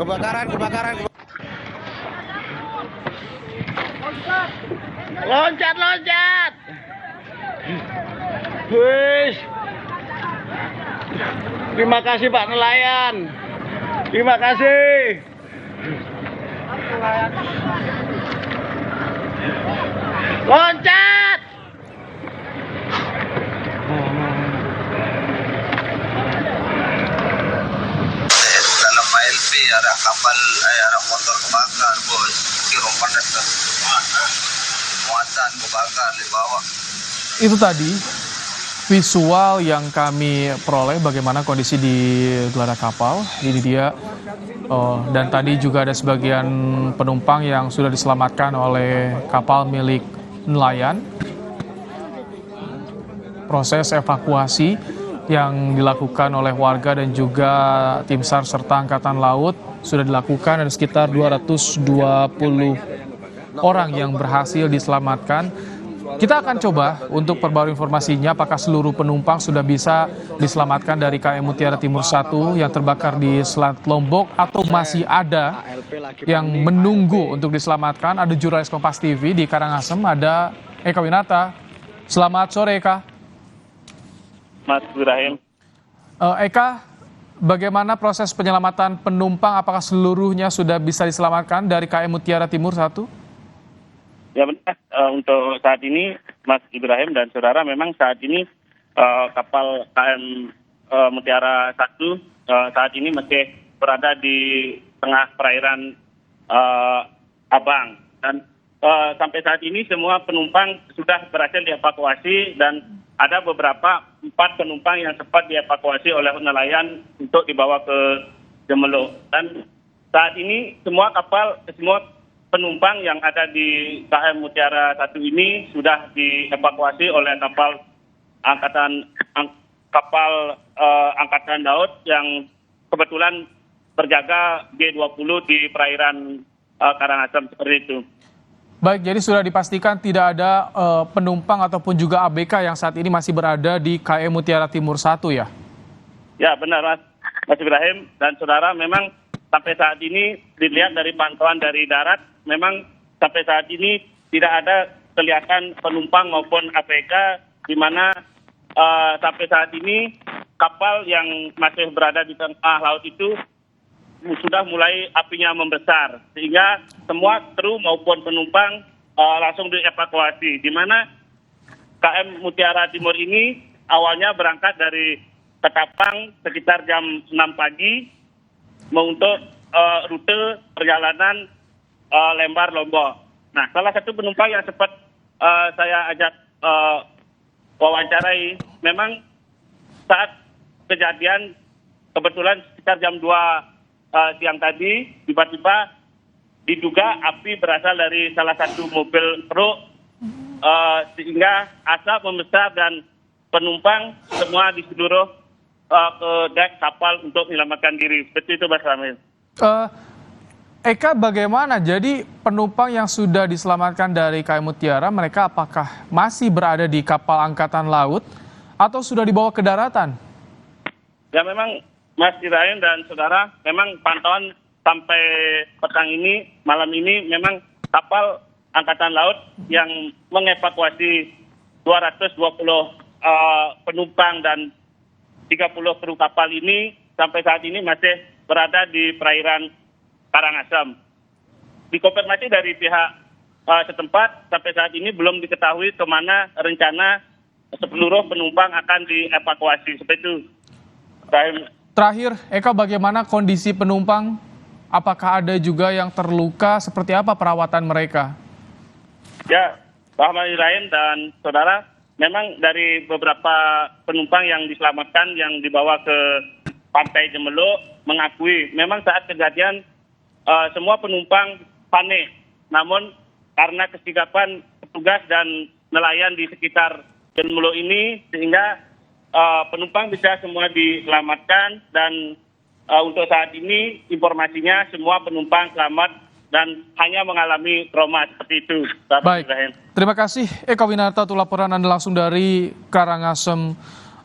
Kebakaran. Loncat. Wih. Terima kasih Pak nelayan. Terima kasih. Loncat. Dalam ALP ada kapal, ada motor kebakar, bos. Kira padat muatan kebakar di bawah. Itu tadi visual yang kami peroleh bagaimana kondisi di geladak kapal. Ini dia. Dan tadi juga ada sebagian penumpang yang sudah diselamatkan oleh kapal milik nelayan. Proses evakuasi yang dilakukan oleh warga dan juga tim SAR serta Angkatan Laut sudah dilakukan. Ada sekitar 220 orang yang berhasil diselamatkan. Kita akan coba untuk perbarui informasinya apakah seluruh penumpang sudah bisa diselamatkan dari KM Mutiara Timur 1 yang terbakar di Selat Lombok atau masih ada yang menunggu untuk diselamatkan. Ada jurnalis Kompas TV di Karangasem, ada Eka Winata. Selamat sore Eka. Mas Ibrahim. Eka, bagaimana proses penyelamatan penumpang? Apakah seluruhnya sudah bisa diselamatkan dari KM Mutiara Timur 1? Ya benar, untuk saat ini Mas Ibrahim dan saudara, memang saat ini kapal KM Mutiara 1 saat ini masih berada di tengah perairan Abang, dan sampai saat ini semua penumpang sudah berhasil dievakuasi dan ada beberapa 4 penumpang yang sempat dievakuasi oleh nelayan untuk dibawa ke Jemelo. Dan saat ini semua penumpang yang ada di KM Mutiara 1 ini sudah dievakuasi oleh angkatan laut yang kebetulan berjaga G20 di perairan Karangasem, seperti itu. Baik, jadi sudah dipastikan tidak ada penumpang ataupun juga ABK yang saat ini masih berada di KM Mutiara Timur 1 ya? Ya benar Mas Ibrahim dan saudara, memang sampai saat ini dilihat dari pantauan dari darat, memang sampai saat ini tidak ada kelihatan penumpang maupun ABK, di mana sampai saat ini kapal yang masih berada di tengah laut itu sudah mulai apinya membesar, sehingga semua kru maupun penumpang langsung dievakuasi, di mana KM Mutiara Timur ini awalnya berangkat dari Ketapang sekitar jam 6 pagi untuk rute perjalanan Lembar Lombok. Nah, salah satu penumpang yang sempat saya ajak wawancarai, memang saat kejadian kebetulan sekitar jam 2 siang tadi, tiba-tiba diduga api berasal dari salah satu mobil truk, sehingga asap membesar dan penumpang semua disuruh ke dek kapal untuk menyelamatkan diri. Seperti itu, Mas Ramil. Eka, bagaimana? Jadi penumpang yang sudah diselamatkan dari KM Mutiara, mereka apakah masih berada di kapal Angkatan Laut atau sudah dibawa ke daratan? Ya memang Mas Ibrahim dan saudara, memang pantauan sampai petang ini, malam ini, memang kapal Angkatan Laut yang mengevakuasi 220 penumpang dan 30 kru kapal ini sampai saat ini masih berada di perairan Karangasem. Dikonfirmasi dari pihak setempat, sampai saat ini belum diketahui kemana rencana seluruh penumpang akan dievakuasi. Seperti itu. Terakhir, Eka, bagaimana kondisi penumpang? Apakah ada juga yang terluka? Seperti apa perawatan mereka? Ya, Pak Ibrahim dan saudara, memang dari beberapa penumpang yang diselamatkan yang dibawa ke pantai Jemelo mengakui memang saat kejadian semua penumpang panik. Namun karena kesigapan petugas dan nelayan di sekitar Jemelo ini, sehingga penumpang bisa semua diselamatkan, dan untuk saat ini informasinya semua penumpang selamat dan hanya mengalami trauma, seperti itu. Baik, terima kasih Eka Winata untuk laporan Anda langsung dari Karangasem,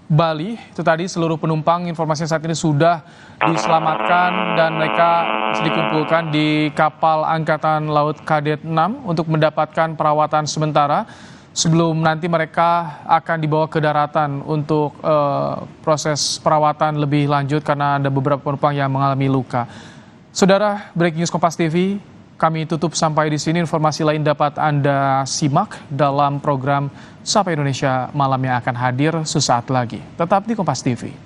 Bali. Itu tadi seluruh penumpang informasinya saat ini sudah diselamatkan dan mereka dikumpulkan di kapal Angkatan Laut Kadet 6 untuk mendapatkan perawatan sementara sebelum nanti mereka akan dibawa ke daratan untuk proses perawatan lebih lanjut karena ada beberapa penumpang yang mengalami luka. Saudara, Breaking News Kompas TV, kami tutup sampai di sini. Informasi lain dapat Anda simak dalam program Sapa Indonesia Malam yang akan hadir sesaat lagi. Tetap di Kompas TV.